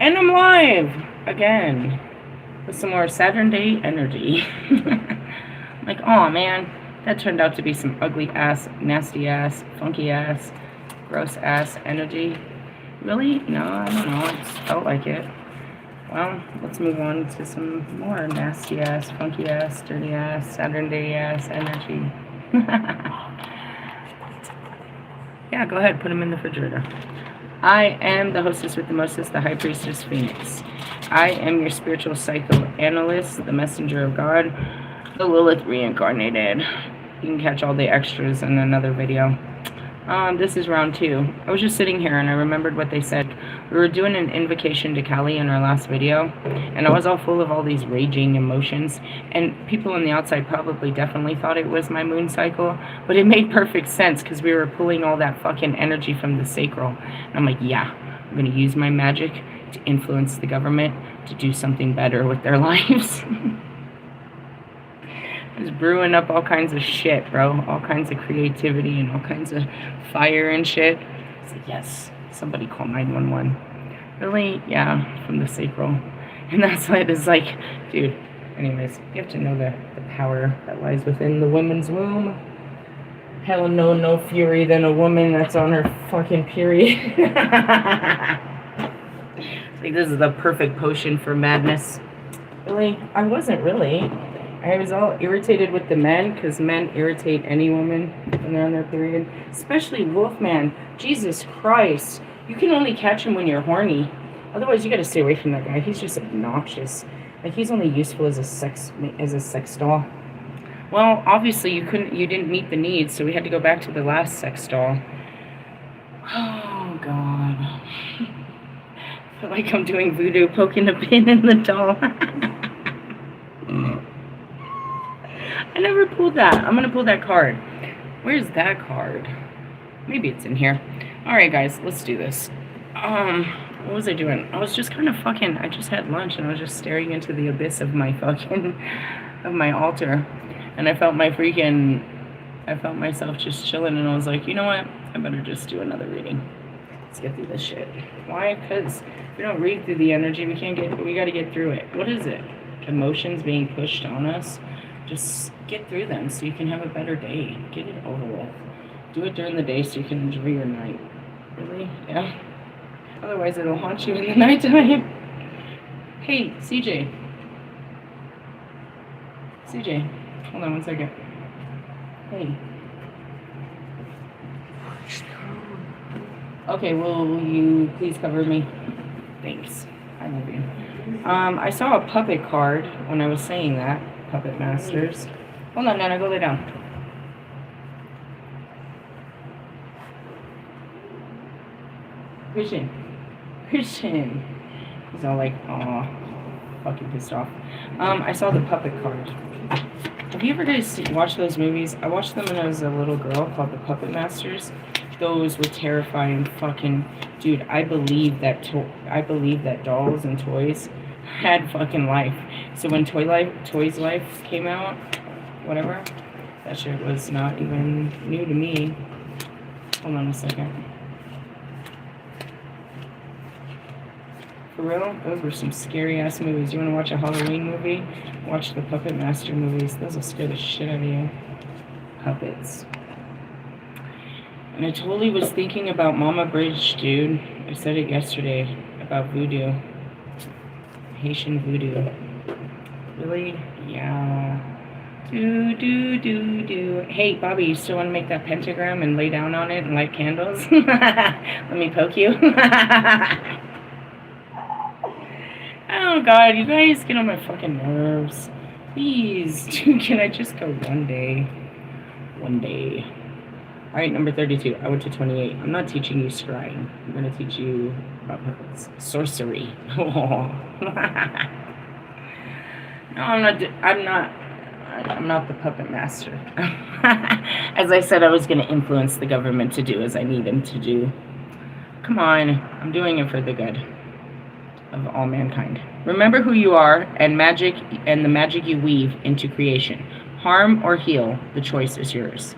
And I'm live again with some more Saturn Day energy. Like, oh man, that turned out to be some ugly ass, nasty ass, funky ass, gross ass energy. Really? No, I don't know. It just felt like it. Well, let's move on to some more nasty ass, funky ass, dirty ass, Saturn Day ass energy. Yeah, go ahead, put them in the refrigerator. I am the hostess with the mostest, the High Priestess Phoenix. I am your spiritual psychoanalyst, the messenger of God, the Lilith reincarnated. You can catch all the extras in another video. This is round 2. I was just sitting here and I remembered what they said. We were doing an invocation to Kali in our last video, and I was all full of all these raging emotions, and people on the outside probably definitely thought it was my moon cycle, but it made perfect sense because we were pulling all that fucking energy from the sacral. And I'm like, yeah, I'm going to use my magic to influence the government to do something better with their lives. Just brewing up all kinds of shit, bro. All kinds of creativity and all kinds of fire and shit. It's like, yes, somebody call 911. Really? Yeah, from the sacral. And that's why it's like, dude, anyways, you have to know the power that lies within the woman's womb. Hell no fury than a woman that's on her fucking period. Like, this is the perfect potion for madness. Really? I wasn't really. I was all irritated with the men, because men irritate any woman when they're on their period. Especially Wolfman. Jesus Christ. You can only catch him when you're horny. Otherwise, you gotta stay away from that guy. He's just obnoxious. Like, he's only useful as a sex doll. Well, obviously, you didn't meet the needs, so we had to go back to the last sex doll. Oh, God. I feel like I'm doing voodoo, poking a pin in the doll. I never pulled that. I'm going to pull that card. Where's that card? Maybe it's in here. Alright, guys, let's do this. What was I doing? I was just kind of fucking... I just had lunch, and I was just staring into the abyss of my fucking... of my altar. And I felt myself just chilling, and I was like, you know what? I better just do another reading. Let's get through this shit. Why? Because if we don't read through the energy, we got to get through it. What is it? Emotions being pushed on us? Just get through them so you can have a better day. Get it over with. Do it during the day so you can enjoy your night. Really? Yeah. Otherwise, it'll haunt you in the nighttime. Hey, CJ. CJ, hold on 1 second. Hey. Okay, will you please cover me? Thanks. I love you. I saw a puppet card when I was saying that. Puppet Masters. Hold on, Nana, go lay down. Christian. He's all like, aw, fucking pissed off. I saw the puppet card. Have you ever guys watched those movies? I watched them when I was a little girl, called The Puppet Masters. Those were terrifying fucking... Dude, I believe that dolls and toys had fucking life. So when Toys Life came out, whatever, that shit was not even new to me. Hold on a second. For real, those were some scary ass movies. You want to watch a Halloween movie? Watch the Puppet Master movies. Those will scare the shit out of you. Puppets. And I totally was thinking about Mama Bridge, dude. I said it yesterday about voodoo. Haitian voodoo. Really? Yeah. Do. Hey, Bobby, you still want to make that pentagram and lay down on it and light candles? Let me poke you. Oh, God, you guys get on my fucking nerves. Please, dude, can I just go one day? One day. All right, number 32. I went to 28. I'm not teaching you scrying. I'm going to teach you about sorcery. No, I'm not the puppet master. As I said, I was going to influence the government to do as I need them to do. Come on, I'm doing it for the good of all mankind. Remember who you are and the magic you weave into creation. Harm or heal, the choice is yours.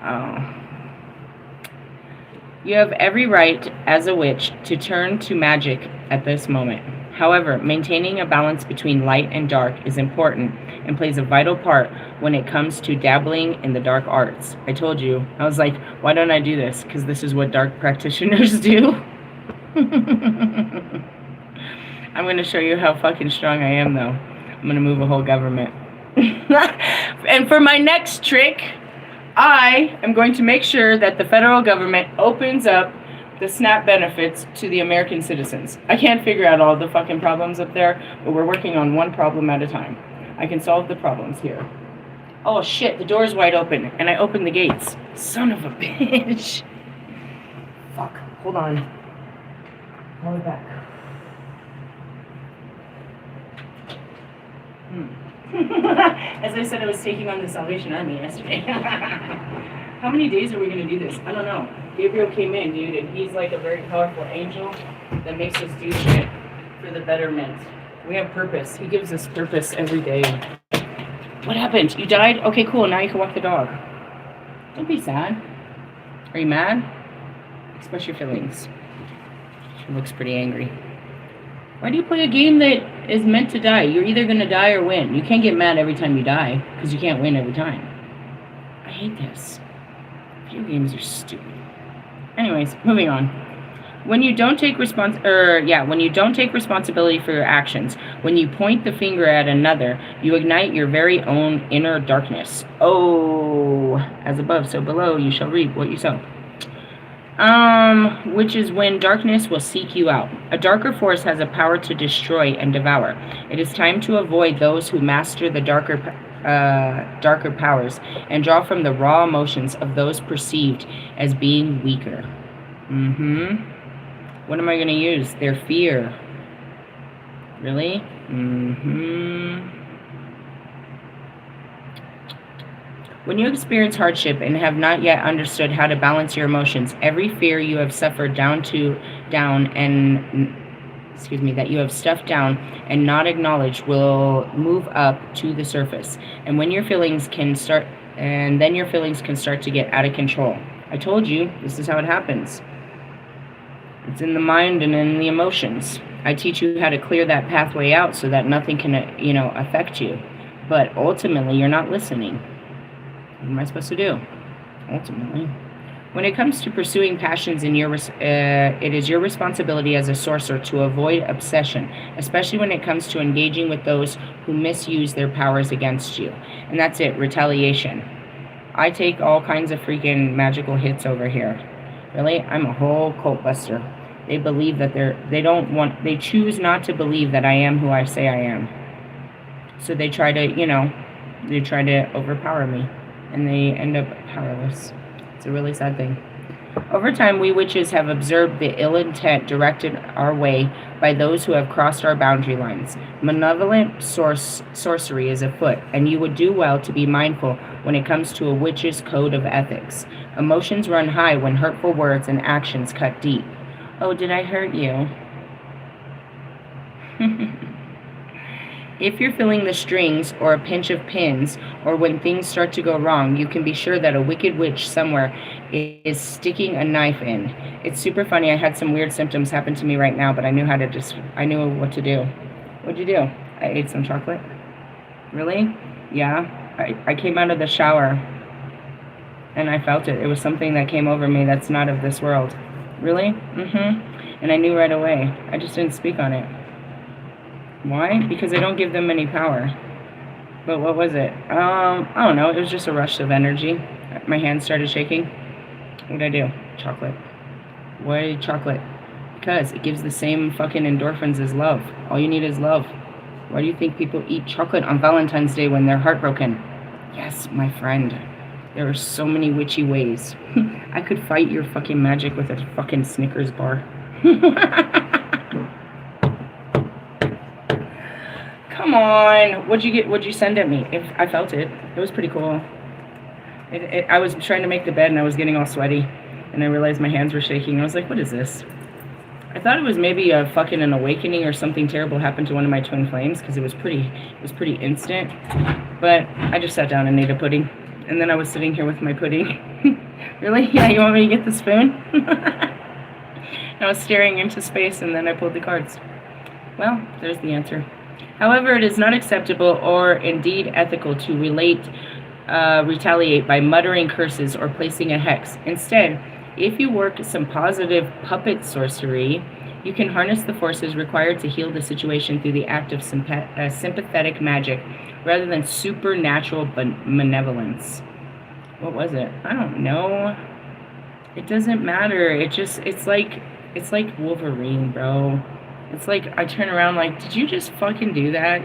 Oh. You have every right, as a witch, to turn to magic at this moment. However, maintaining a balance between light and dark is important and plays a vital part when it comes to dabbling in the dark arts. I told you. I was like, why don't I do this? Because this is what dark practitioners do. I'm going to show you how fucking strong I am, though. I'm going to move a whole government. And for my next trick, I am going to make sure that the federal government opens up the SNAP benefits to the American citizens. I can't figure out all the fucking problems up there, but we're working on one problem at a time. I can solve the problems here. Oh shit, the door's wide open, and I opened the gates. Son of a bitch. Fuck, hold on. Hold it back. As I said, I was taking on the Salvation Army yesterday. How many days are we going to do this? I don't know. Gabriel came in, dude, and he's like a very powerful angel that makes us do shit for the betterment. We have purpose. He gives us purpose every day. What happened? You died? Okay, cool. Now you can walk the dog. Don't be sad. Are you mad? Express your feelings. She looks pretty angry. Why do you play a game that is meant to die? You're either going to die or win. You can't get mad every time you die because you can't win every time. I hate this. Video games are stupid. Anyways, moving on. When you don't take responsibility for your actions, when you point the finger at another, you ignite your very own inner darkness. Oh, as above, so below, you shall reap what you sow. Which is when darkness will seek you out. A darker force has a power to destroy and devour. It is time to avoid those who master the darker powers and draw from the raw emotions of those perceived as being weaker. What am I going to use? Their fear. Really? When you experience hardship and have not yet understood how to balance your emotions, every fear you have suffered that you have stuffed down and not acknowledged will move up to the surface. And when your feelings can start to get out of control. I told you, this is how it happens. It's in the mind and in the emotions. I teach you how to clear that pathway out so that nothing can, affect you. But ultimately, you're not listening. What am I supposed to do? Ultimately. When it comes to pursuing passions it is your responsibility as a sorcerer to avoid obsession, especially when it comes to engaging with those who misuse their powers against you. And that's it, retaliation. I take all kinds of freaking magical hits over here. Really? I'm a whole cult buster. They believe that they choose not to believe that I am who I say I am. So they try to overpower me. And they end up powerless. It's a really sad thing. Over time, we witches have observed the ill intent directed our way by those who have crossed our boundary lines. Malevolent sorcery is afoot, and you would do well to be mindful when it comes to a witch's code of ethics. Emotions run high when hurtful words and actions cut deep. Oh, did I hurt you? If you're feeling the strings or a pinch of pins, or when things start to go wrong, you can be sure that a wicked witch somewhere is sticking a knife in. It's super funny. I had some weird symptoms happen to me right now, but I knew what to do. What'd you do? I ate some chocolate. Really? Yeah. I came out of the shower and I felt it. It was something that came over me that's not of this world. Really? And I knew right away. I just didn't speak on it. Why? Because I don't give them any power. But what was it? I don't know. It was just a rush of energy. My hands started shaking. What did I do? Chocolate. Why chocolate? Because it gives the same fucking endorphins as love. All you need is love. Why do you think people eat chocolate on Valentine's Day when they're heartbroken? Yes, my friend. There are so many witchy ways. I could fight your fucking magic with a fucking Snickers bar. Come on. What'd you send at me? I felt it. It was pretty cool. I was trying to make the bed and I was getting all sweaty. And I realized my hands were shaking. I was like, what is this? I thought it was maybe an awakening or something terrible happened to one of my twin flames because it was pretty instant. But I just sat down and ate a pudding. And then I was sitting here with my pudding. Really? Yeah, you want me to get the spoon? I was staring into space and then I pulled the cards. Well, there's the answer. However, it is not acceptable or indeed ethical to retaliate by muttering curses or placing a hex. Instead, if you work some positive puppet sorcery, you can harness the forces required to heal the situation through the act of sympathetic magic rather than supernatural malevolence. What was it? I don't know. It doesn't matter. It's like Wolverine, bro. It's like I turn around like, did you just fucking do that?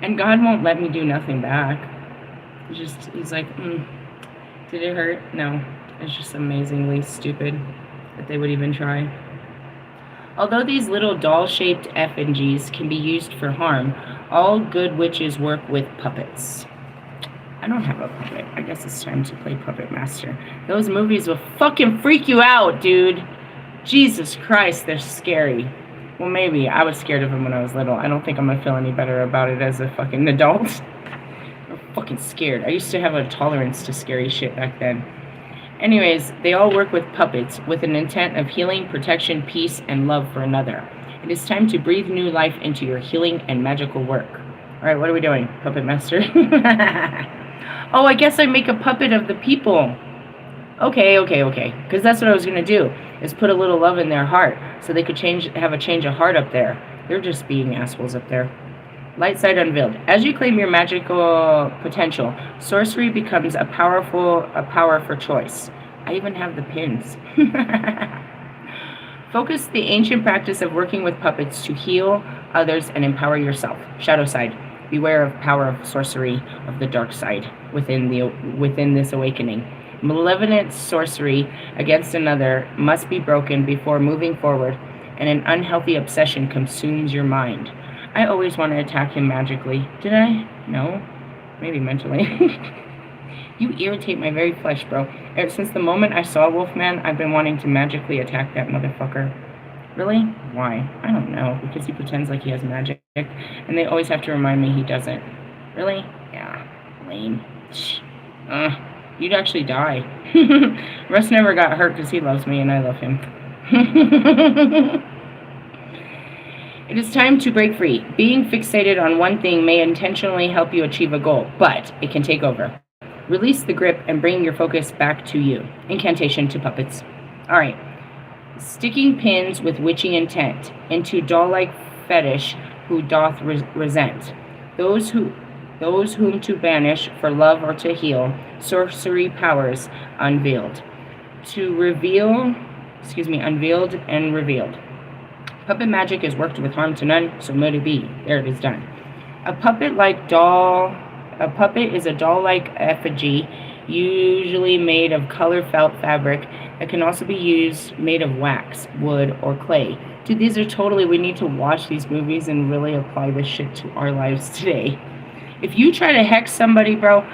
And God won't let me do nothing back. He's like, did it hurt? No. It's just amazingly stupid that they would even try. Although these little doll-shaped effigies can be used for harm, all good witches work with puppets. I don't have a puppet. I guess it's time to play Puppet Master. Those movies will fucking freak you out, dude. Jesus Christ, they're scary. Well, maybe. I was scared of them when I was little. I don't think I'm gonna feel any better about it as a fucking adult. I'm fucking scared. I used to have a tolerance to scary shit back then. Anyways, they all work with puppets with an intent of healing, protection, peace, and love for another. It is time to breathe new life into your healing and magical work. Alright, what are we doing, Puppet Master? Oh, I guess I make a puppet of the people. Okay. Because that's what I was going to do, is put a little love in their heart so they could have a change of heart up there. They're just being assholes up there. Light side unveiled. As you claim your magical potential, sorcery becomes a power for choice. I even have the pins. Focus the ancient practice of working with puppets to heal others and empower yourself. Shadow side. Beware of power of sorcery of the dark side within this awakening. Malevolent sorcery against another must be broken before moving forward, and an unhealthy obsession consumes your mind. I always want to attack him magically. Did I? No. Maybe mentally. You irritate my very flesh, bro. Ever since the moment I saw Wolfman, I've been wanting to magically attack that motherfucker. Really? Why? I don't know. Because he pretends like he has magic, and they always have to remind me he doesn't. Really? Yeah. Lame. You'd actually die. Russ never got hurt because he loves me and I love him. It is time to break free. Being fixated on one thing may intentionally help you achieve a goal, but it can take over. Release the grip and bring your focus back to you. Incantation to puppets. Alright. Sticking pins with witching intent into doll-like fetish who doth resent. Those whom to banish for love or to heal. Sorcery powers unveiled. Unveiled and revealed. Puppet magic is worked with harm to none, so mote it be. There it is done. A puppet is a doll-like effigy, usually made of color felt fabric that can also be made of wax, wood, or clay. Dude, these are totally, we need to watch these movies and really apply this shit to our lives today. If you try to hex somebody, bro,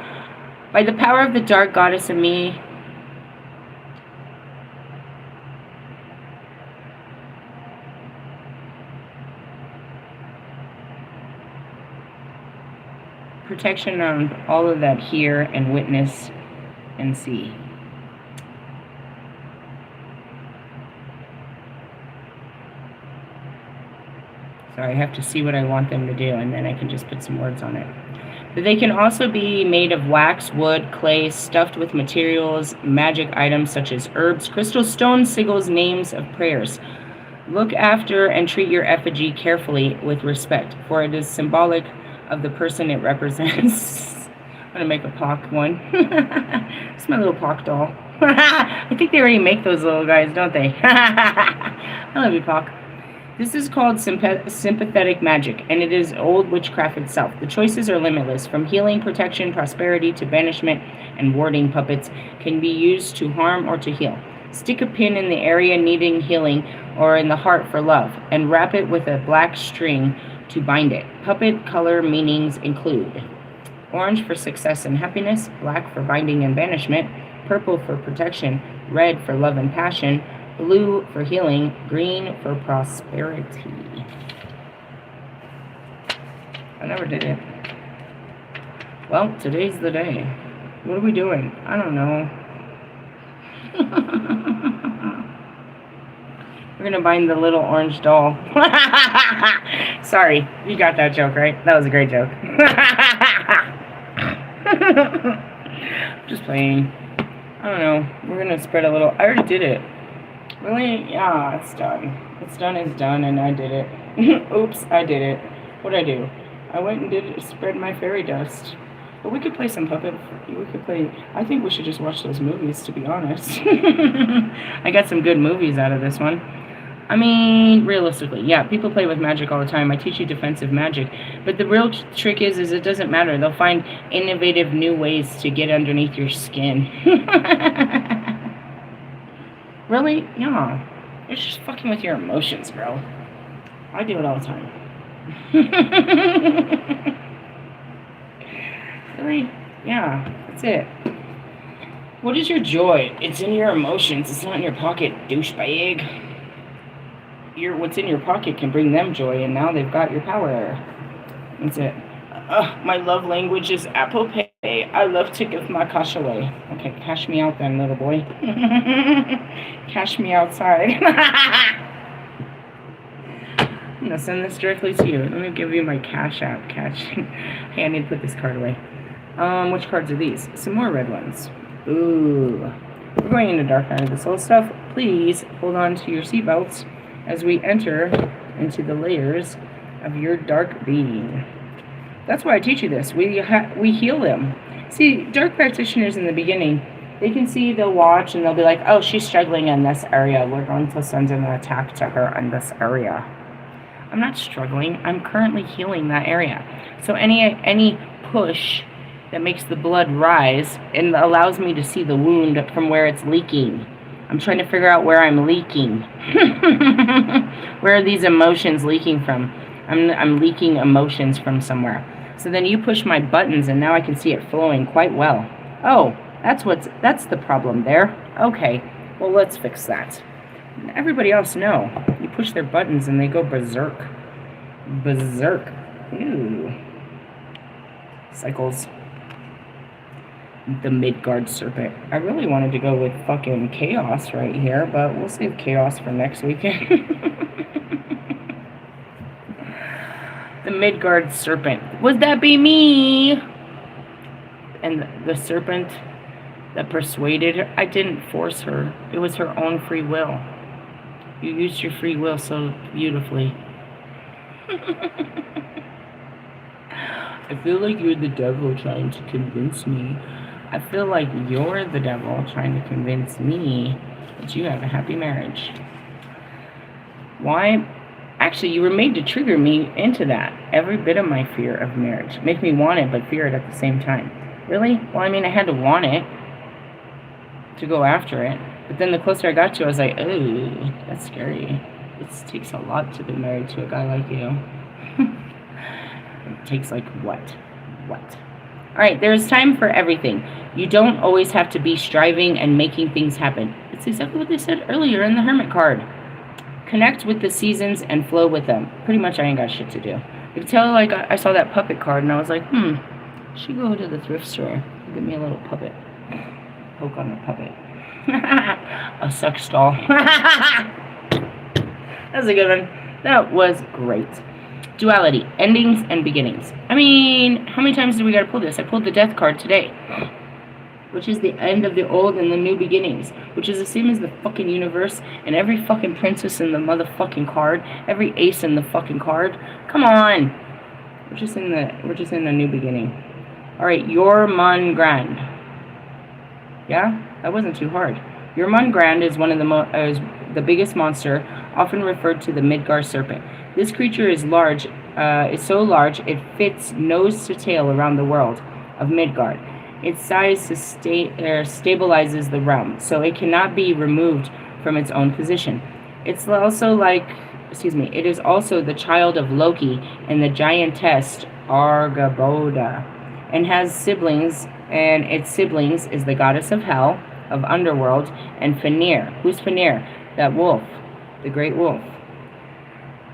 by the power of the dark goddess in me, protection on all of that hear and witness and see. Sorry, I have to see what I want them to do, and then I can just put some words on it. But they can also be made of wax, wood, clay, stuffed with materials, magic items such as herbs, crystals, stones, sigils, names of prayers. Look after and treat your effigy carefully with respect, for it is symbolic of the person it represents. I'm going to make a Pock one. It's my little Pock doll. I think they already make those little guys, don't they? I love you, Pock. This is called sympathetic magic, and it is old witchcraft itself. The choices are limitless. From healing, protection, prosperity, to banishment and warding, puppets can be used to harm or to heal. Stick a pin in the area needing healing or in the heart for love, and wrap it with a black string to bind it. Puppet color meanings include orange for success and happiness, black for binding and banishment, purple for protection, red for love and passion, blue for healing, green for prosperity. I never did it. Well, today's the day. What are we doing? I don't know. We're gonna bind the little orange doll. Sorry, you got that joke, right? That was a great joke. Just playing. I don't know. We're gonna spread a little. I already did it. Really? Yeah, it's done. It's done, and I did it. Oops, I did it. What'd I do? I went and did it, spread my fairy dust. But we could play some puppet. We could play. I think we should just watch those movies, to be honest. I got some good movies out of this one. I mean, realistically, yeah, people play with magic all the time. I teach you defensive magic. But the real trick is it doesn't matter. They'll find innovative new ways to get underneath your skin. Really? Yeah. It's just fucking with your emotions, bro. I do it all the time. Really? Yeah, that's it. What is your joy? It's in your emotions. It's not in your pocket, douchebag. What's in your pocket can bring them joy, and now they've got your power. That's it. My love language is Apple Pay. I love to give my cash away. Okay, cash me out then, little boy. Cash me outside. I'm going to send this directly to you. Let me give you my Cash App. Hey, I need to put this card away. Which cards are these? Some more red ones. Ooh. We're going into Dark Night of the Soul stuff. Please hold on to your seatbelts as we enter into the layers of your dark being. That's why I teach you this. We heal them. See, dark practitioners in the beginning, they can see, they'll watch, and they'll be like, oh, she's struggling in this area. We're going to send an attack to her in this area. I'm not struggling. I'm currently healing that area. So any push that makes the blood rise and allows me to see the wound from where it's leaking. I'm trying to figure out where I'm leaking. Where are these emotions leaking from? I'm leaking emotions from somewhere. So then you push my buttons and now I can see it flowing quite well. Oh, that's the problem there. Okay, well, let's fix that. Everybody else know. You push their buttons and they go berserk. Berserk. Ooh. Cycles. The Midgard Serpent. I really wanted to go with fucking Chaos right here, but we'll save Chaos for next weekend. The Midgard Serpent. Would that be me? And the serpent that persuaded her. I didn't force her. It was her own free will. You used your free will so beautifully. I feel like you're the devil trying to convince me. I feel like you're the devil trying to convince me that you have a happy marriage. Why? Actually, you were made to trigger me into that. Every bit of my fear of marriage. Make me want it, but fear it at the same time. Really? Well, I mean, I had to want it to go after it. But then the closer I got to it, I was like, oh, that's scary. It takes a lot to be married to a guy like you. It takes like what? Alright, there is time for everything. You don't always have to be striving and making things happen. It's exactly what they said earlier in the Hermit card. Connect with the seasons and flow with them. Pretty much I ain't got shit to do. You can tell, like, I saw that puppet card and I was like, I should go to the thrift store. Give me a little puppet. Poke on the puppet. A sex doll. That was a good one. That was great. Duality, endings and beginnings. I mean, how many times do we gotta pull this? I pulled the death card today, which is the end of the old and the new beginnings, which is the same as the fucking universe and every fucking princess in the motherfucking card, every ace in the fucking card. Come on. We're just in the new beginning. Alright, Jormungand Grand. Yeah? That wasn't too hard. Jormungand Grand is one of the biggest monster, often referred to the Midgard Serpent. This creature is large, is so large it fits nose to tail around the world of Midgard. Its size stabilizes the realm, so it cannot be removed from its own position. It is also the child of Loki and the giantess Argaboda, and has siblings, and its siblings is the goddess of hell, of underworld, and Fenrir. Who's Fenrir? That wolf, the great wolf.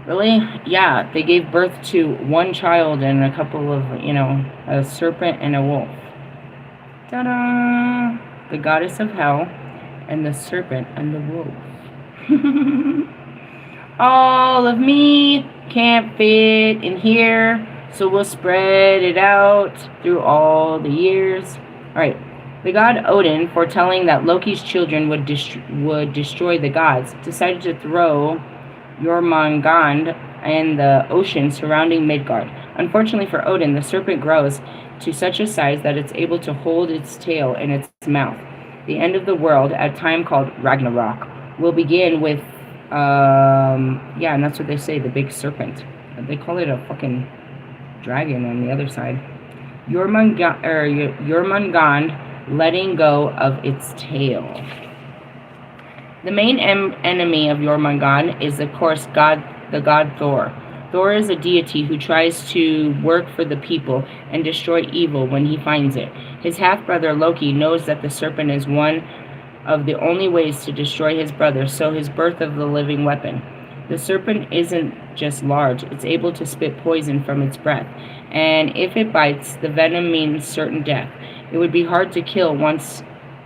Really? Yeah, they gave birth to one child and a couple of, a serpent and a wolf. Ta-da! The goddess of hell and the serpent and the wolf. All of me can't fit in here, so we'll spread it out through all the years. Alright. The god Odin, foretelling that Loki's children would destroy the gods, decided to throw Jormungand and the ocean surrounding Midgard. Unfortunately for Odin, the serpent grows to such a size that it's able to hold its tail in its mouth. The end of the world, at a time called Ragnarok, will begin with, and that's what they say, the big serpent. They call it a fucking dragon on the other side. Jormungand letting go of its tail. The main enemy of Jormungand is, of course, the god Thor. Thor is a deity who tries to work for the people and destroy evil when he finds it. His half-brother Loki knows that the serpent is one of the only ways to destroy his brother, so his birth of the living weapon. The serpent isn't just large, it's able to spit poison from its breath, and if it bites, the venom means certain death. It would be hard to kill once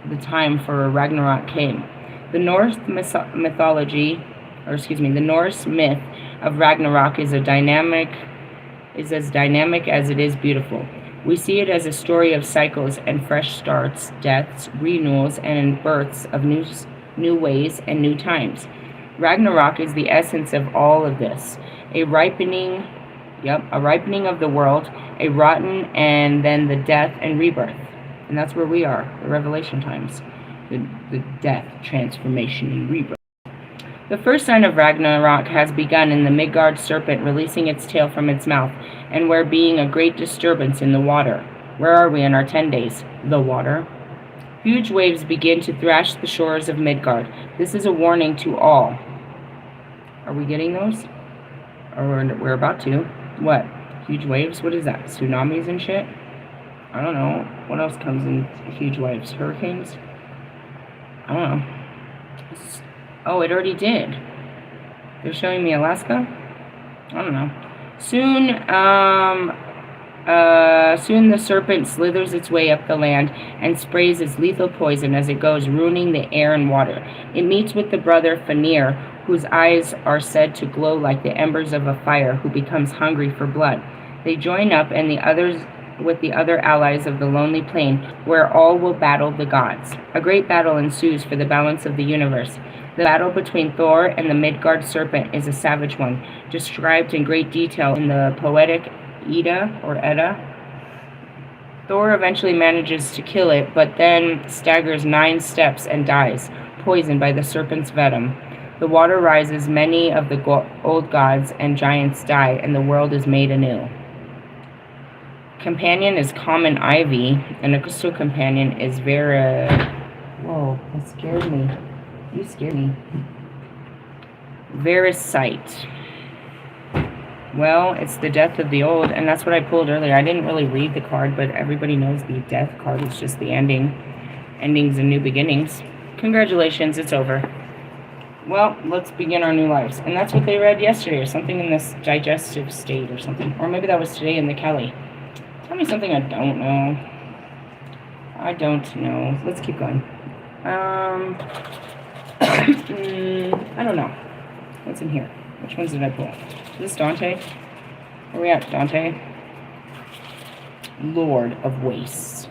the time for Ragnarok came. The Norse myth of Ragnarok is as dynamic as it is beautiful. We see it as a story of cycles and fresh starts, deaths, renewals, and births of new ways and new times. Ragnarok is the essence of all of this. A ripening of the world, a rotten, and then the death and rebirth. And that's where we are, the Revelation times. The death, transformation, and rebirth. The first sign of Ragnarok has begun in the Midgard serpent releasing its tail from its mouth, and there being a great disturbance in the water. Where are we in our 10 days? The water. Huge waves begin to thrash the shores of Midgard. This is a warning to all. Are we getting those? Or we're about to. What? Huge waves? What is that? Tsunamis and shit? I don't know. What else comes in huge waves? Hurricanes? I don't know. Oh, it already did. They're showing me Alaska? I don't know. Soon the serpent slithers its way up the land and sprays its lethal poison as it goes, ruining the air and water. It meets with the brother Fenrir, whose eyes are said to glow like the embers of a fire, who becomes hungry for blood. They join up and with the other allies of the Lonely Plain, where all will battle the gods. A great battle ensues for the balance of the universe. The battle between Thor and the Midgard serpent is a savage one, described in great detail in the poetic Edda. Thor eventually manages to kill it, but then staggers 9 steps and dies, poisoned by the serpent's venom. The water rises, many of the old gods and giants die, and the world is made anew. Companion is common ivy, and a crystal companion is Whoa, that scared me. You scared me. Verisite. Well, it's the death of the old, and that's what I pulled earlier. I didn't really read the card, but everybody knows the death card is just the ending. Endings and new beginnings. Congratulations, it's over. Well, let's begin our new lives. And that's what they read yesterday, or something in this digestive state or something. Or maybe that was today in the Kelly. Tell me something I don't know. I don't know. Let's keep going. I don't know. What's in here? Which ones did I pull? Is this Dante? Where are we at, Dante? Lord of Wastes.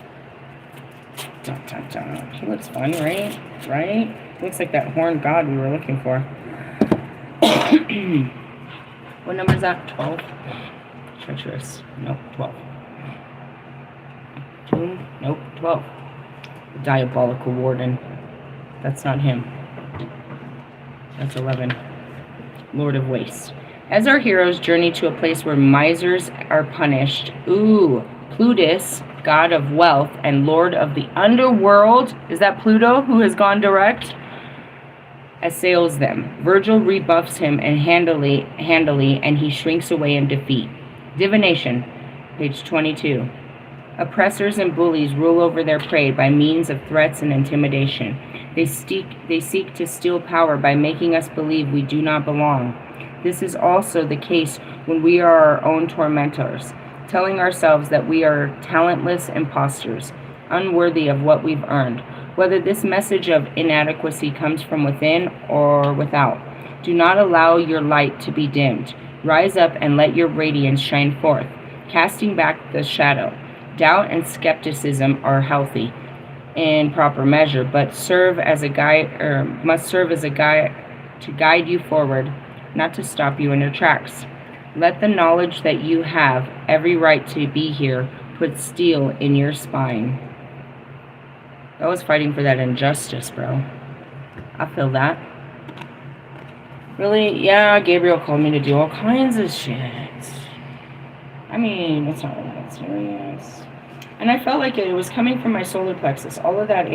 Dun, dun, dun. He looks fun, right? Right? Looks like that horned god we were looking for. What number is that? 12? Treacherous. Nope, 12. Nope, 12. The diabolical warden. That's not him. That's 11. Lord of Waste. As our heroes journey to a place where misers are punished, Plutus, god of wealth and lord of the underworld, is that Pluto who has gone direct? Assails them. Virgil rebuffs him and handily, and he shrinks away in defeat. Divination, page 22. Oppressors and bullies rule over their prey by means of threats and intimidation. They seek to steal power by making us believe we do not belong. This is also the case when we are our own tormentors, telling ourselves that we are talentless impostors, unworthy of what we've earned. whether this message of inadequacy comes from within or without. Do not allow your light to be dimmed. Rise up and let your radiance shine forth, casting back the shadow. Doubt and skepticism are healthy in proper measure, but serve as a guide, or must serve as a guide to guide you forward, not to stop you in your tracks. Let the knowledge that you have every right to be here put steel in your spine. I was fighting for that injustice, bro. I feel that. Really? Yeah, Gabriel called me to do all kinds of shit. I mean, it's not really that serious. And I felt like it was coming from my solar plexus. All of that.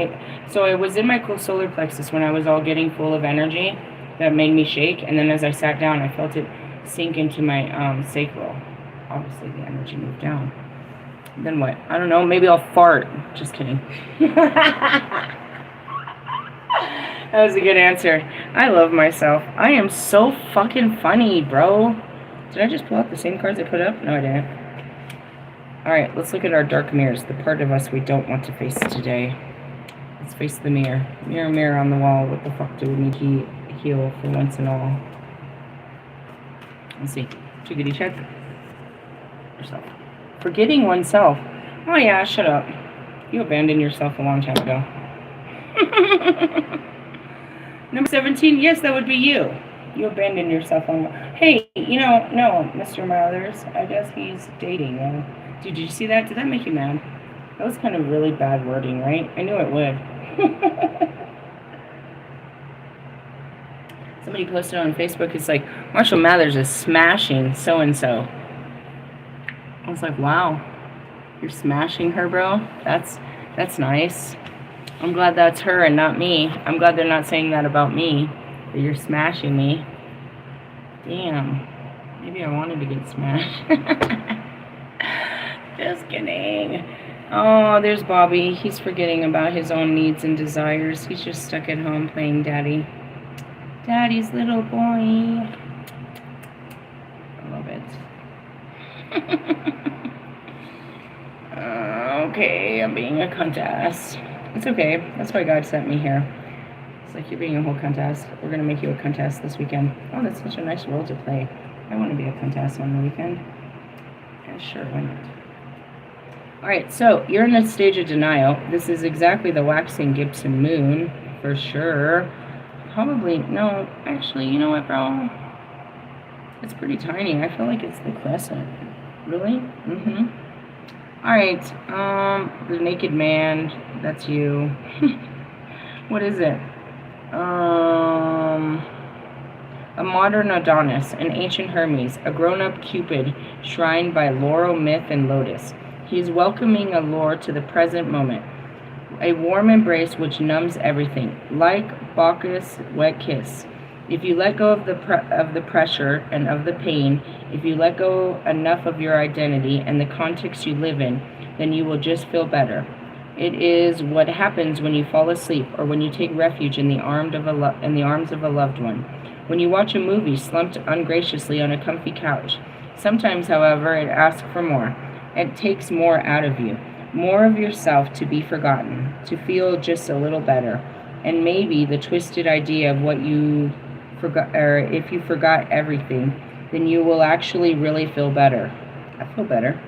So it was in my solar plexus when I was all getting full of energy that made me shake. And then as I sat down, I felt it sink into my sacral. Obviously, the energy moved down. Then what? I don't know. Maybe I'll fart. Just kidding. That was a good answer. I love myself. I am so fucking funny, bro. Did I just pull out the same cards I put up? No, I didn't. Alright, let's look at our dark mirrors. The part of us we don't want to face today. Let's face the mirror. Mirror, mirror on the wall. What the fuck do we need to heal for once and all? Let's see. Chickadee check. Yourself. Forgetting oneself. Oh yeah, shut up. You abandoned yourself a long time ago. Number 17, yes, that would be you. You abandoned yourself on... Hey, no, Mr. Mathers. I guess he's dating. Did you see that? Did that make you mad? That was kind of really bad wording, right? I knew it would. Somebody posted on Facebook, it's like, Marshall Mathers is smashing so-and-so. I was like, wow. You're smashing her, bro? That's nice. I'm glad that's her and not me. I'm glad they're not saying that about me. That you're smashing me. Damn. Maybe I wanted to get smashed. Just kidding. Oh, there's Bobby. He's forgetting about his own needs and desires. He's just stuck at home playing daddy. Daddy's little boy. I love it. Okay, I'm being a cunt ass. It's okay. That's why God sent me here. It's like, you're being a whole cunt ass. We're going to make you a cunt ass this weekend. Oh, that's such a nice role to play. I want to be a cunt ass on the weekend. Yeah, sure, why not? Alright, so you're in a stage of denial. This is exactly the waxing Gibson moon, for sure. Probably, no, actually, you know what, bro? It's pretty tiny. I feel like it's the crescent. Really? Mm-hmm. Alright, the naked man, that's you. What is it? A modern Adonis, an ancient Hermes, a grown-up Cupid, shrined by laurel, myth, and lotus. He is welcoming a lure to the present moment, a warm embrace which numbs everything, like Bacchus' wet kiss. If you let go of the pressure and of the pain, if you let go enough of your identity and the context you live in, then you will just feel better. It is what happens when you fall asleep or when you take refuge in the arms of a loved one. When you watch a movie slumped ungraciously on a comfy couch. Sometimes, however, it asks for more. It takes more out of you. More of yourself to be forgotten, to feel just a little better. And maybe the twisted idea of what you forgot, or if you forgot everything, then you will actually really feel better. I feel better.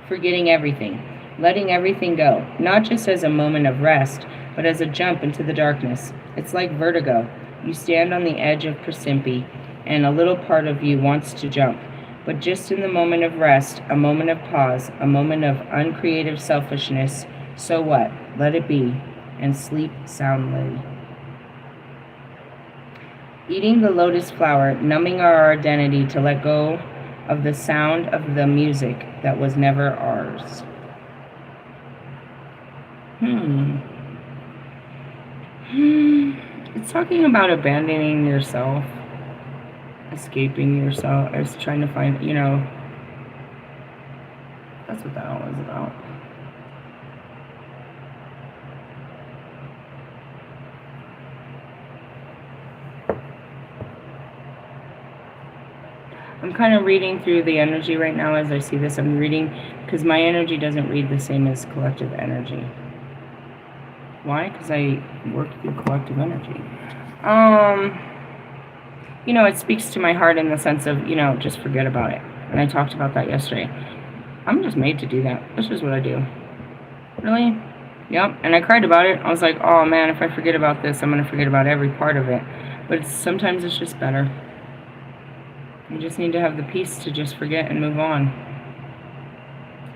Forgetting everything. Letting everything go. Not just as a moment of rest, but as a jump into the darkness. It's like vertigo. You stand on the edge of precipice, and a little part of you wants to jump. But just in the moment of rest, a moment of pause, a moment of uncreative selfishness, so what? Let it be, and sleep soundly. Eating the lotus flower, numbing our identity to let go of the sound of the music that was never ours. It's talking about abandoning yourself, escaping yourself, or trying to find, that's what that all is about. I'm kind of reading through the energy right now as I see this. I'm reading, because my energy doesn't read the same as collective energy. Why? Because I work through collective energy. It speaks to my heart in the sense of, just forget about it. And I talked about that yesterday. I'm just made to do that. That's just what I do. Really? Yep. And I cried about it. I was like, oh man, if I forget about this, I'm going to forget about every part of it. But sometimes it's just better. You just need to have the peace to just forget and move on.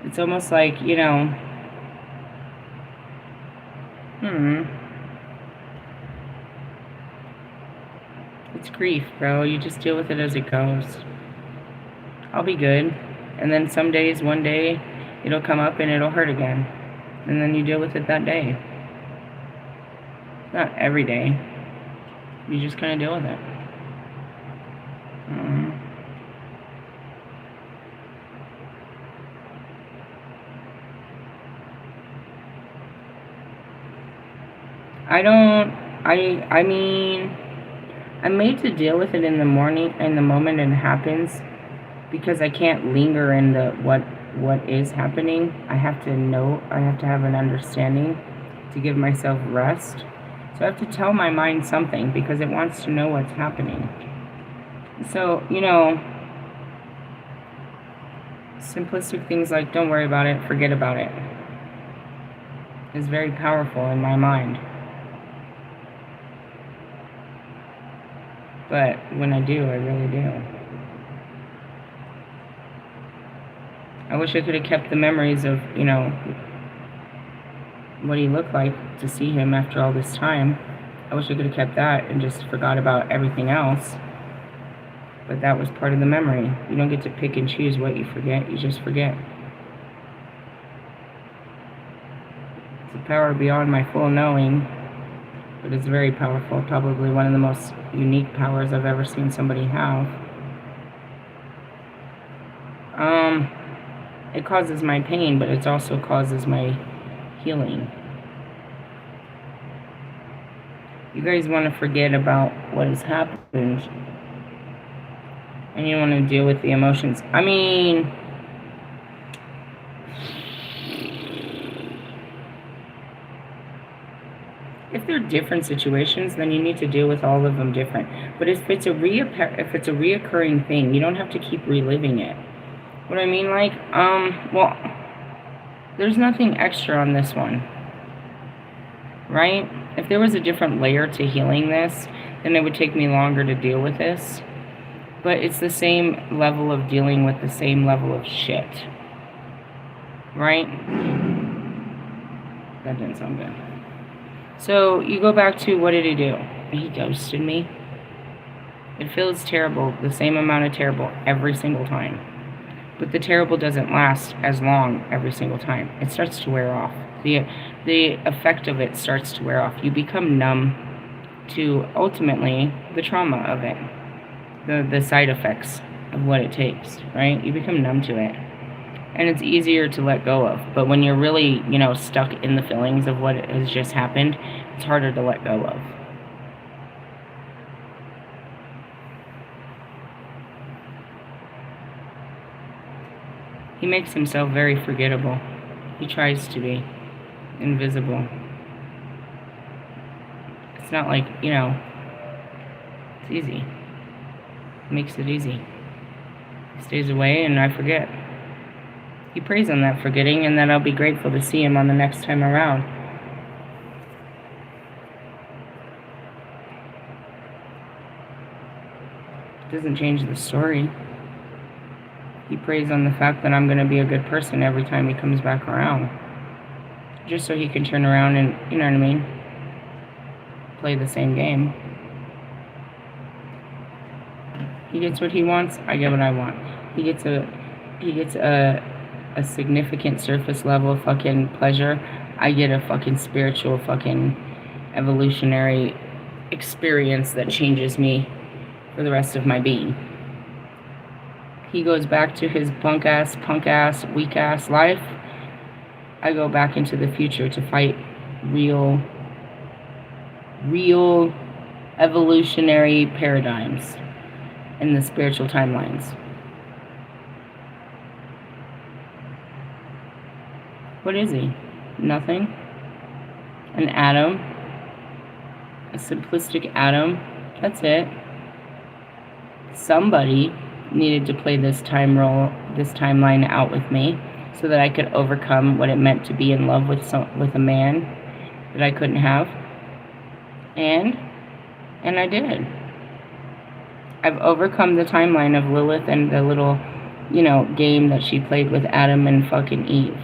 It's almost like, it's grief, bro. You just deal with it as it goes. I'll be good. And then some days, one day, it'll come up and it'll hurt again. And then you deal with it that day. Not every day. You just kind of deal with it. I mean, I'm made to deal with it in the morning, in the moment it happens, because I can't linger in the what is happening. I have to know, I have to have an understanding to give myself rest. So I have to tell my mind something because it wants to know what's happening. So, simplistic things like don't worry about it, forget about it, is very powerful in my mind. But when I do, I really do. I wish I could have kept the memories of, what he looked like to see him after all this time. I wish I could have kept that and just forgot about everything else. But that was part of the memory. You don't get to pick and choose what you forget. You just forget. It's a power beyond my full knowing. But it's very powerful. Probably one of the most unique powers I've ever seen somebody have. It causes my pain, but it also causes my healing. You guys want to forget about what has happened, and you want to deal with the emotions. I mean, if they're different situations, then you need to deal with all of them different. But if it's a reoccurring thing, you don't have to keep reliving it. What I mean, like, well, there's nothing extra on this one, right? If there was a different layer to healing this, then it would take me longer to deal with this. But it's the same level of dealing with the same level of shit, right? That didn't sound good. So you go back to, what did he do? He ghosted me. It feels terrible, the same amount of terrible every single time. But the terrible doesn't last as long every single time. It starts to wear off. The effect of it starts to wear off. You become numb to, ultimately, the trauma of it. The side effects of what it takes, right? You become numb to it. And it's easier to let go of. But when you're really, stuck in the feelings of what has just happened, it's harder to let go of. He makes himself very forgettable. He tries to be invisible. It's not like, it's easy. He makes it easy. He stays away and I forget. He preys on that forgetting, and that I'll be grateful to see him on the next time around. It doesn't change the story. He preys on the fact that I'm going to be a good person every time he comes back around. Just so he can turn around and, you know what I mean, play the same game. He gets what he wants, I get what I want. He gets a significant surface level fucking pleasure. I get a fucking spiritual fucking evolutionary experience that changes me for the rest of my being. He goes back to his punk ass, weak ass life. I go back into the future to fight real evolutionary paradigms in the spiritual timelines. What is he? Nothing? an atom, a simplistic atom. That's it. Somebody needed to play this timeline out with me, so that I could overcome what it meant to be in love with a man that I couldn't have, and I did. I've overcome the timeline of Lilith and the little, game that she played with Adam and fucking Eve.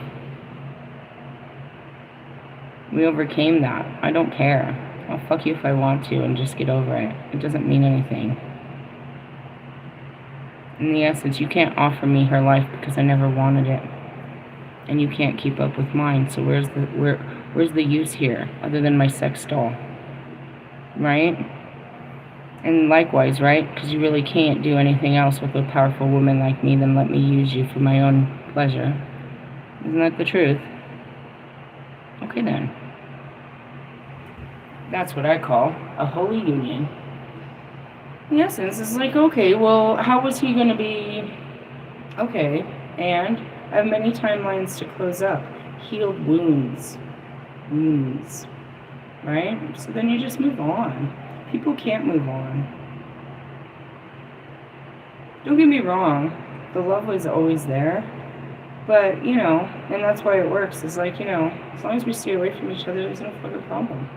We overcame that. I don't care. I'll fuck you if I want to and just get over it. It doesn't mean anything. In the essence, you can't offer me her life because I never wanted it. And you can't keep up with mine. So where's the use here other than my sex doll? Right? And likewise, right? Because you really can't do anything else with a powerful woman like me than let me use you for my own pleasure. Isn't that the truth? Okay then. That's what I call a holy union. In essence, it's like, okay, well, how was he going to be? Okay, and I have many timelines to close up. Healed wounds. Right? So then you just move on. People can't move on. Don't get me wrong. The love was always there. But, and that's why it works. It's like, as long as we stay away from each other, there's no fucking problem.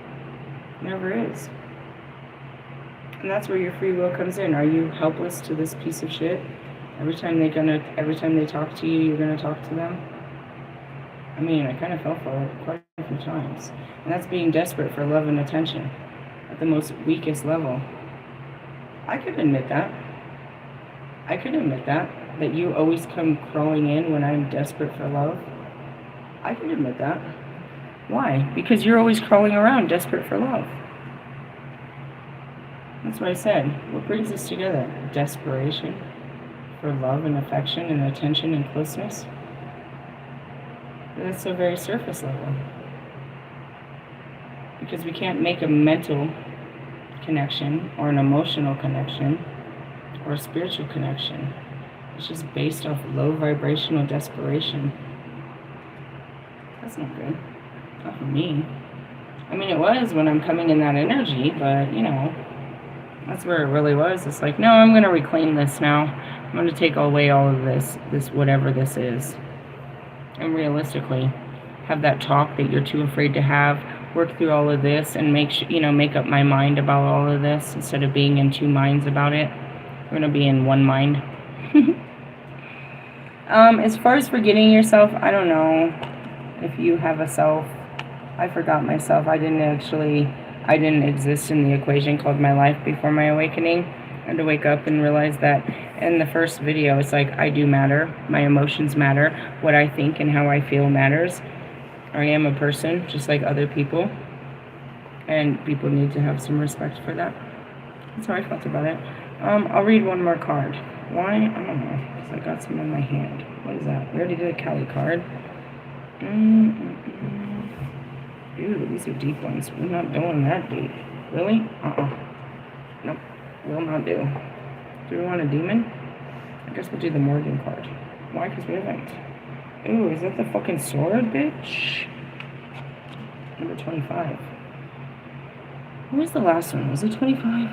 Never is. And that's where your free will comes in. Are you helpless to this piece of shit? Every time they talk to you, you're gonna talk to them? I mean, I kind of fell for it quite a few times. And that's being desperate for love and attention at the most weakest level. I could admit that. That you always come crawling in when I'm desperate for love. I could admit that. Why? Because you're always crawling around desperate for love. That's what I said. What brings us together? Desperation for love and affection and attention and closeness. That's a very surface level. Because we can't make a mental connection or an emotional connection or a spiritual connection. It's just based off low vibrational desperation. That's not good. Not for me. I mean, it was when I'm coming in that energy, but, that's where it really was. It's like, no, I'm going to reclaim this now. I'm going to take away all of this whatever this is. And realistically, have that talk that you're too afraid to have, work through all of this, and make up my mind about all of this instead of being in two minds about it. We're going to be in one mind. As far as forgetting yourself, I don't know if you have a self. I forgot myself. I didn't exist in the equation called my life before my awakening. I had to wake up and realize that in the first video, it's like, I do matter. My emotions matter. What I think and how I feel matters. I am a person, just like other people. And people need to have some respect for that. That's how I felt about it. I'll read one more card. Why? I don't know. Because I got some in my hand. What is that? We already did a Cali card. Ew, these are deep ones. We're not doing that deep. Really? Nope. Will not do. Do we want a demon? I guess we'll do the Morgan card. Why? Because we haven't. Ooh, is that the fucking sword, bitch? Number 25. What was the last one? Was it 25? I'm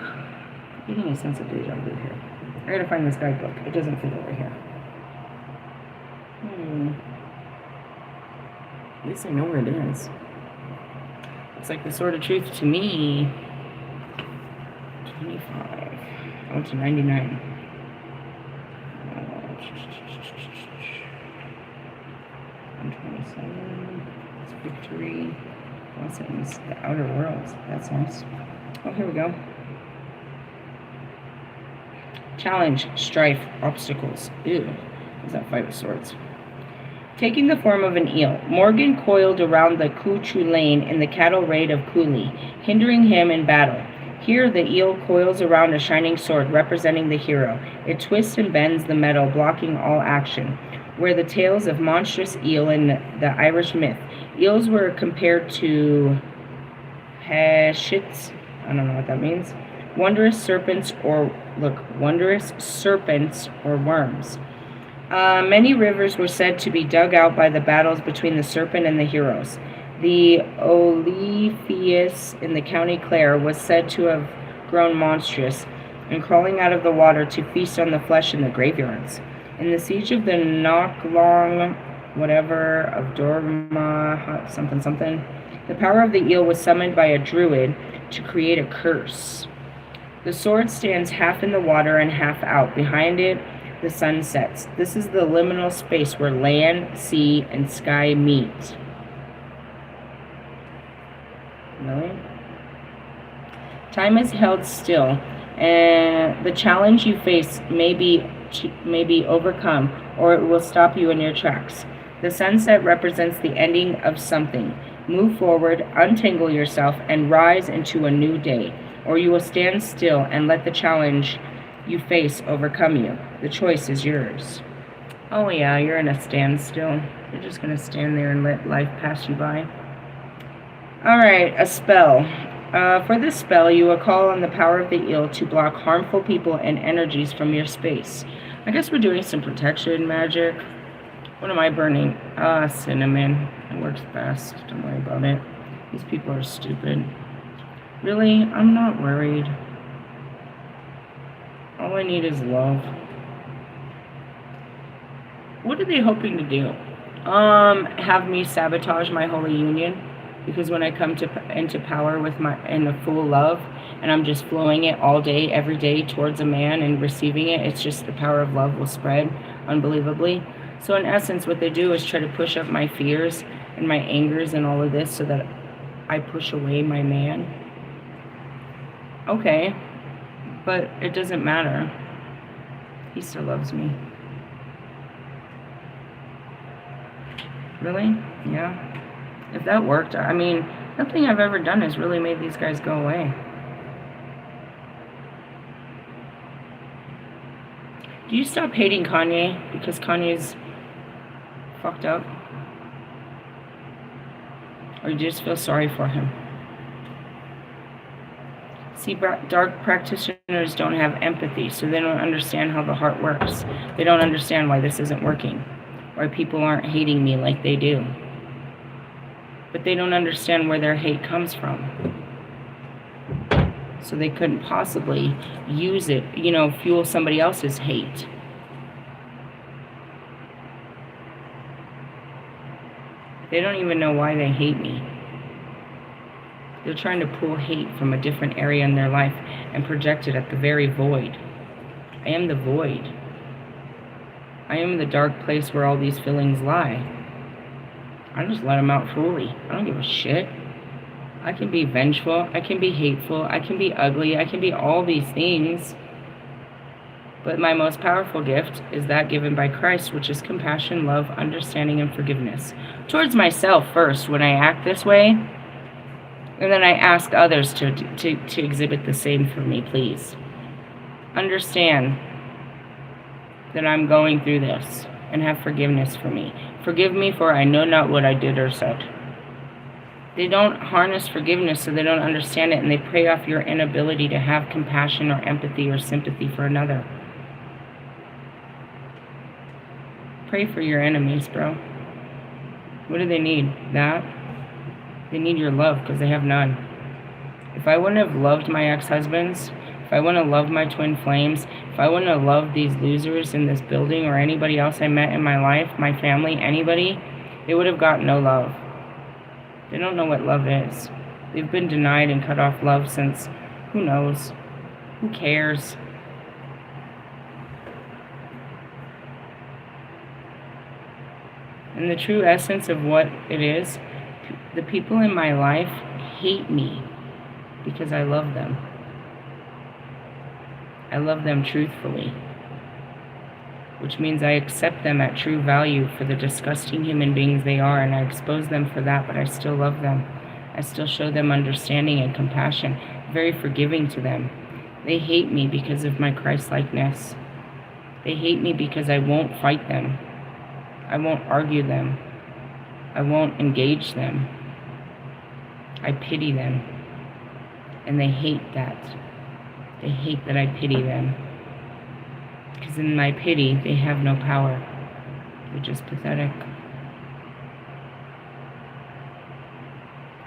getting a sense of deja vu here. I gotta find this guidebook. It doesn't fit over here. At least I know where it is. Looks like the Sword of Truth to me. 25. I went to 99. 127. It's victory. Blessings. The Outer Worlds. That's nice. Oh, here we go. Challenge. Strife. Obstacles. Ew. What's that? Five of Swords. Taking the form of an eel, Morgan coiled around the Kuchu lane in the cattle raid of Kuli, hindering him in battle. Here the eel coils around a shining sword representing the hero. It twists and bends the metal, blocking all action. Were the tales of monstrous eel in the Irish myth. Eels were compared to heshits. I don't know what that means. Wondrous serpents or worms. Many rivers were said to be dug out by the battles between the serpent and the heroes. The Olefius in the County Clare was said to have grown monstrous and crawling out of the water to feast on the flesh in the graveyards. In the siege of the Knocklong, whatever, of Dorma, something, the power of the eel was summoned by a druid to create a curse. The sword stands half in the water and half out. Behind it, the sun sets. This is the liminal space where land, sea, and sky meet. Really? Time is held still, and the challenge you face may be overcome, or it will stop you in your tracks. The sunset represents the ending of something. Move forward, untangle yourself, and rise into a new day, or you will stand still and let the challenge you face overcome you. The choice is yours. Oh yeah, you're in a standstill. You're just going to stand there and let life pass you by. Alright, a spell. For this spell, you will call on the power of the eel to block harmful people and energies from your space. I guess we're doing some protection magic. What am I burning? Cinnamon. It works best. Don't worry about it. These people are stupid. Really? I'm not worried. All I need is love. What are they hoping to do? Have me sabotage my holy union? Because when I come into power with in the full love, and I'm just flowing it all day, every day towards a man and receiving it, it's just the power of love will spread unbelievably. So in essence, what they do is try to push up my fears and my angers and all of this so that I push away my man. Okay, but it doesn't matter. He still loves me. Really? Yeah. If that worked, I mean, nothing I've ever done has really made these guys go away. Do you stop hating Kanye because Kanye's fucked up? Or you just feel sorry for him? See, dark practitioners don't have empathy, so they don't understand how the heart works. They don't understand why this isn't working, why people aren't hating me like they do. But they don't understand where their hate comes from. So they couldn't possibly use it, fuel somebody else's hate. They don't even know why they hate me. They're trying to pull hate from a different area in their life and project it at the very void. I am the void. I am the dark place where all these feelings lie. I just let them out fully. I don't give a shit. I can be vengeful. I can be hateful. I can be ugly. I can be all these things. But my most powerful gift is that given by Christ, which is compassion, love, understanding, and forgiveness. Towards myself first when I act this way. And then I ask others to exhibit the same for me, please. Understand that I'm going through this and have forgiveness for me. Forgive me, for I know not what I did or said. They don't harness forgiveness, so they don't understand it, and they prey off your inability to have compassion or empathy or sympathy for another. Pray for your enemies, bro. What do they need? That? They need your love, because they have none. If I wouldn't have loved my ex-husbands, if I wouldn't have loved my twin flames, if I wouldn't have loved these losers in this building or anybody else I met in my life, my family, anybody, they would have got no love. They don't know what love is. They've been denied and cut off love since, who knows? Who cares? And the true essence of what it is, the people in my life hate me because I love them. I love them truthfully, which means I accept them at true value for the disgusting human beings they are, and I expose them for that, but I still love them. I still show them understanding and compassion, very forgiving to them. They hate me because of my Christ-likeness. They hate me because I won't fight them. I won't argue them. I won't engage them. I pity them. And they hate that. They hate that I pity them. Because in my pity, they have no power. They're just pathetic.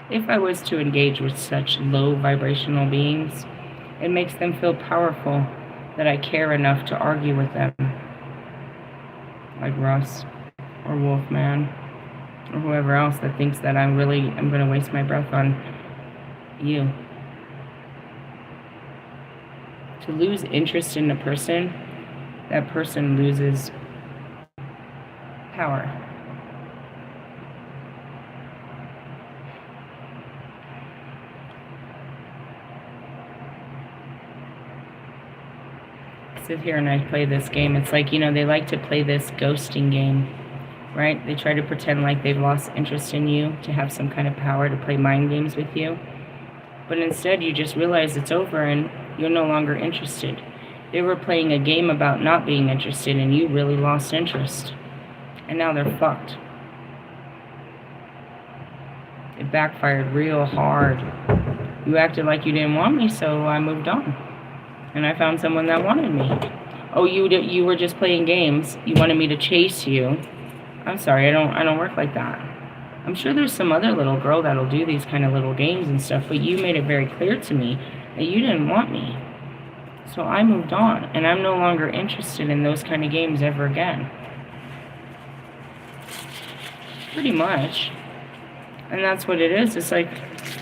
If I was to engage with such low vibrational beings, it makes them feel powerful that I care enough to argue with them. Like Russ or Wolfman or whoever else that thinks that I'm going to waste my breath on you. To lose interest in a person, that person loses power. I sit here and I play this game. It's like, they like to play this ghosting game, right? They try to pretend like they've lost interest in you to have some kind of power to play mind games with you. But instead, you just realize it's over and you're no longer interested. They were playing a game about not being interested and you really lost interest. And now they're fucked. It backfired real hard. You acted like you didn't want me, so I moved on. And I found someone that wanted me. Oh, you were just playing games. You wanted me to chase you. I'm sorry, I don't work like that. I'm sure there's some other little girl that'll do these kind of little games and stuff, but you made it very clear to me that you didn't want me. So I moved on, and I'm no longer interested in those kind of games ever again. Pretty much. And that's what it is. It's like,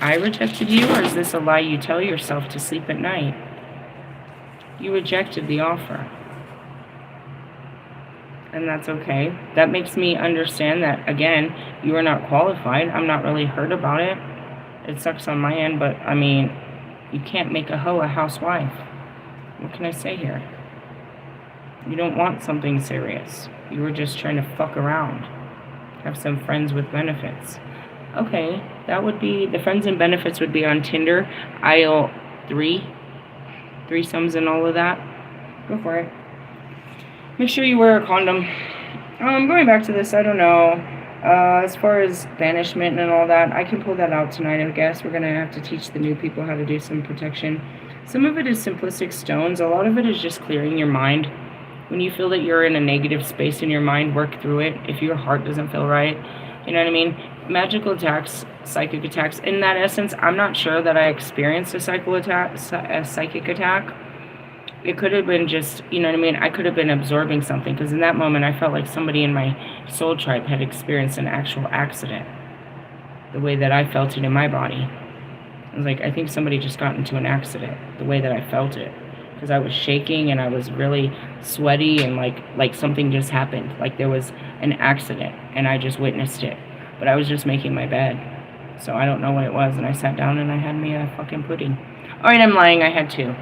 I rejected you, or is this a lie you tell yourself to sleep at night? You rejected the offer. And that's okay. That makes me understand that, again, you are not qualified. I'm not really hurt about it. It sucks on my end, but, I mean, you can't make a hoe a housewife. What can I say here? You don't want something serious. You were just trying to fuck around. Have some friends with benefits. Okay, that would be, the friends and benefits would be on Tinder, aisle 3. Threesomes and all of that. Go for it. Make sure you wear a condom. Going back to this, I don't know. As far as banishment and all that, I can pull that out tonight, I guess. We're going to have to teach the new people how to do some protection. Some of it is simplistic stones. A lot of it is just clearing your mind. When you feel that you're in a negative space in your mind, work through it. If your heart doesn't feel right, you know what I mean? Magical attacks, psychic attacks. In that essence, I'm not sure that I experienced a psychic attack. It could have been just, you know what I mean? I could have been absorbing something, because in that moment I felt like somebody in my soul tribe had experienced an actual accident. The way that I felt it in my body. I was like, I think somebody just got into an accident. The way that I felt it. Because I was shaking and I was really sweaty and like something just happened. Like there was an accident and I just witnessed it. But I was just making my bed. So I don't know what it was. And I sat down and I had me a fucking pudding. Alright, I'm lying. I had 2.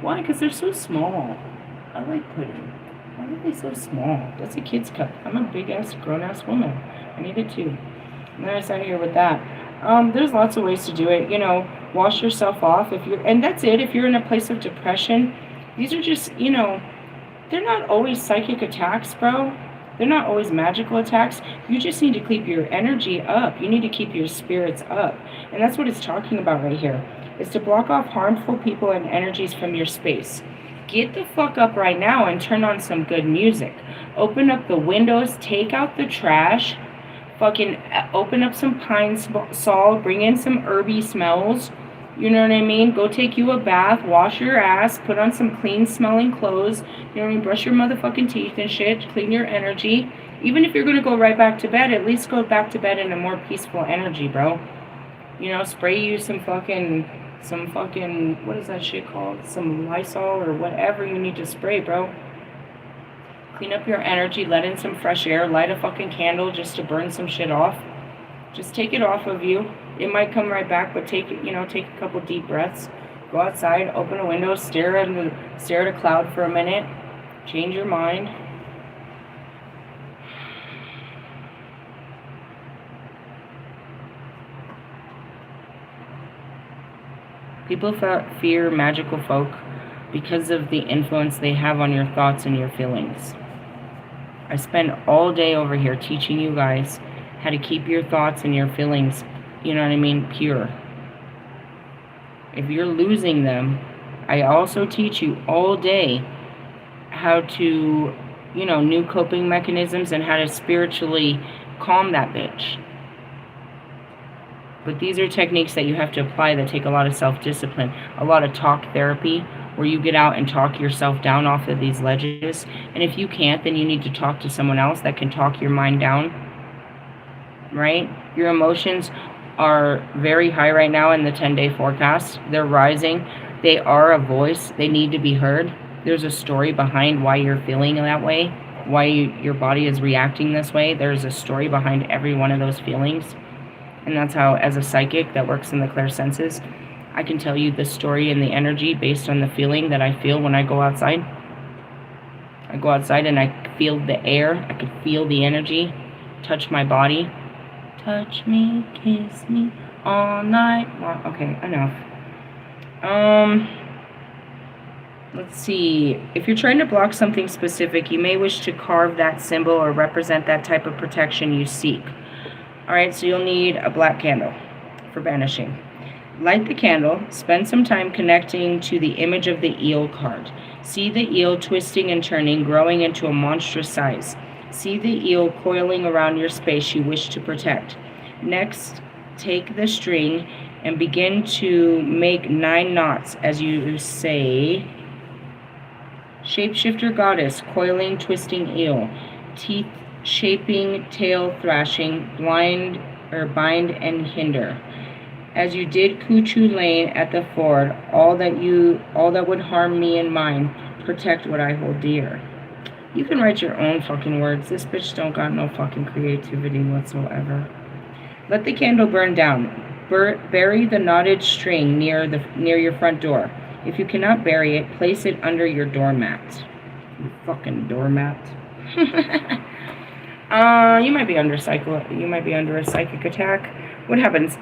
Why? Because they're so small. I like pudding. Why are they so small? That's a kid's cup. I'm a big-ass, grown-ass woman. I need it too. And then I sat here with that. There's lots of ways to do it. Wash yourself off. And that's it. If you're in a place of depression, these are just, they're not always psychic attacks, bro. They're not always magical attacks. You just need to keep your energy up. You need to keep your spirits up. And that's what it's talking about right here. Is to block off harmful people and energies from your space. Get the fuck up right now and turn on some good music. Open up the windows, take out the trash, fucking open up some pine sol, bring in some herby smells, you know what I mean? Go take you a bath, wash your ass, put on some clean smelling clothes, you know what I mean? Brush your motherfucking teeth and shit, clean your energy. Even if you're gonna go right back to bed, at least go back to bed in a more peaceful energy, bro. Spray you some fucking, what is that shit called? Some Lysol or whatever you need to spray, bro. Clean up your energy, let in some fresh air, light a fucking candle just to burn some shit off. Just take it off of you. It might come right back, but take a couple deep breaths. Go outside, open a window, stare at a cloud for a minute. Change your mind. People fear magical folk because of the influence they have on your thoughts and your feelings. I spend all day over here teaching you guys how to keep your thoughts and your feelings, you know what I mean, pure. If you're losing them, I also teach you all day how to, new coping mechanisms and how to spiritually calm that bitch. But these are techniques that you have to apply that take a lot of self-discipline, a lot of talk therapy, where you get out and talk yourself down off of these ledges. And if you can't, then you need to talk to someone else that can talk your mind down, right? Your emotions are very high right now in the 10-day forecast. They're rising. They are a voice. They need to be heard. There's a story behind why you're feeling that way, why your body is reacting this way. There's a story behind every one of those feelings. And that's how, as a psychic that works in the clairsenses, I can tell you the story and the energy based on the feeling that I feel when I go outside. I go outside and I feel the air. I can feel the energy touch my body. Touch me, kiss me all night long. Okay, enough. Let's see. If you're trying to block something specific, you may wish to carve that symbol or represent that type of protection you seek. Alright, so you'll need a black candle for banishing. Light the candle. Spend some time connecting to the image of the eel card. See the eel twisting and turning, growing into a monstrous size. See the eel coiling around your space you wish to protect. Next, take the string and begin to make 9 knots as you say, shapeshifter goddess, coiling, twisting eel, teeth shaping, tail thrashing, bind and hinder. As you did Kuchu Lane at the ford, all that would harm me and mine, protect what I hold dear. You can write your own fucking words. This bitch don't got no fucking creativity whatsoever. Let the candle burn down. Bury the knotted string near your front door. If you cannot bury it, place it under your doormat. You fucking doormat. You might be under a psychic attack. What happens?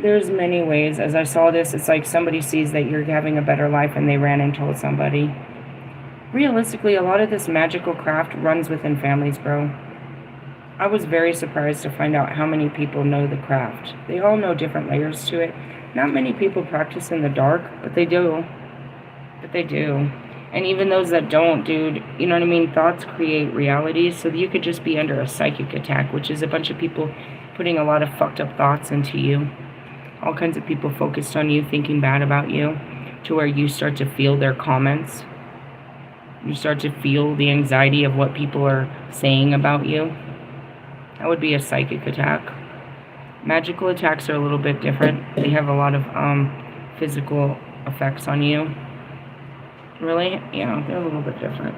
There's many ways. As I saw this, it's like somebody sees that you're having a better life and they ran and told somebody. Realistically, a lot of this magical craft runs within families, bro. I was very surprised to find out how many people know the craft. They all know different layers to it. Not many people practice in the dark, but they do. And even those that don't, dude, you know what I mean? Thoughts create realities, so you could just be under a psychic attack, which is a bunch of people putting a lot of fucked up thoughts into you. All kinds of people focused on you, thinking bad about you, to where you start to feel their comments. You start to feel the anxiety of what people are saying about you. That would be a psychic attack. Magical attacks are a little bit different. They have a lot of physical effects on you. Really? Yeah, they're a little bit different.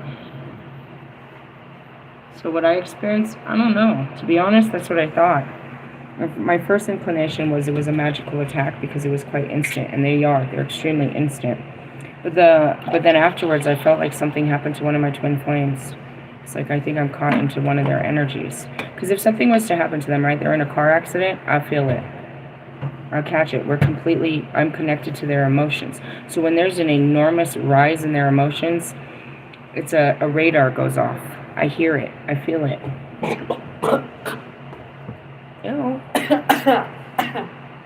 So what I experienced, I don't know. To be honest, that's what I thought. My first inclination was it was a magical attack because it was quite instant, and they're extremely instant. But then afterwards, I felt like something happened to one of my twin flames. It's like I think I'm caught into one of their energies. Because if something was to happen to them, right, they're in a car accident, I feel it. I'll catch it. I'm connected to their emotions. So when there's an enormous rise in their emotions, it's a radar goes off. I hear it. I feel it. Ew.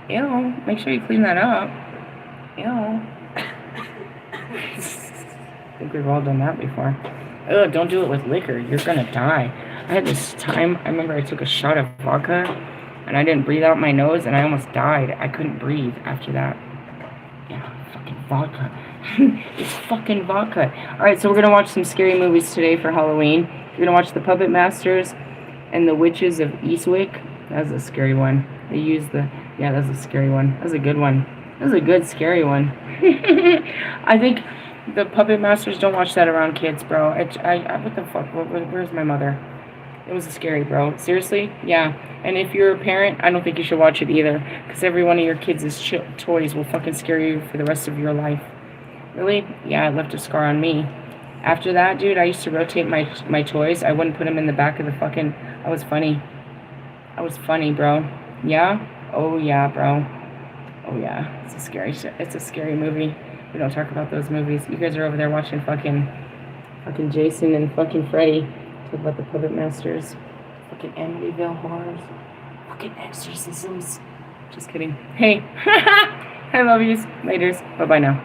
Ew. Make sure you clean that up. Ew. I think we've all done that before. Ugh, don't do it with liquor. You're gonna die. I had this time, I remember I took a shot of vodka, and I didn't breathe out my nose, and I almost died. I couldn't breathe after that. Yeah, fucking vodka. It's fucking vodka. Alright, so we're gonna watch some scary movies today for Halloween. We're gonna watch The Puppet Masters and The Witches of Eastwick. That was a scary one. Yeah, that's a scary one. That was a good one. That was a good, scary one. I think the Puppet Masters, don't watch that around kids, bro. What the fuck? Where's my mother? It was scary, bro. Seriously? Yeah. And if you're a parent, I don't think you should watch it either. Because every one of your kids' toys will fucking scare you for the rest of your life. Really? Yeah, it left a scar on me. After that, dude, I used to rotate my toys. I wouldn't put them in the back of the fucking... I was funny, bro. Yeah? Oh, yeah, bro. Oh, yeah. It's a scary shit. It's a scary movie. We don't talk about those movies. You guys are over there watching fucking Jason and fucking Freddy. Talk about the Puppet Masters. Fucking Amityville Horrors. Fucking exorcisms. Just kidding. Hey. I love yous. Laters. Bye-bye now.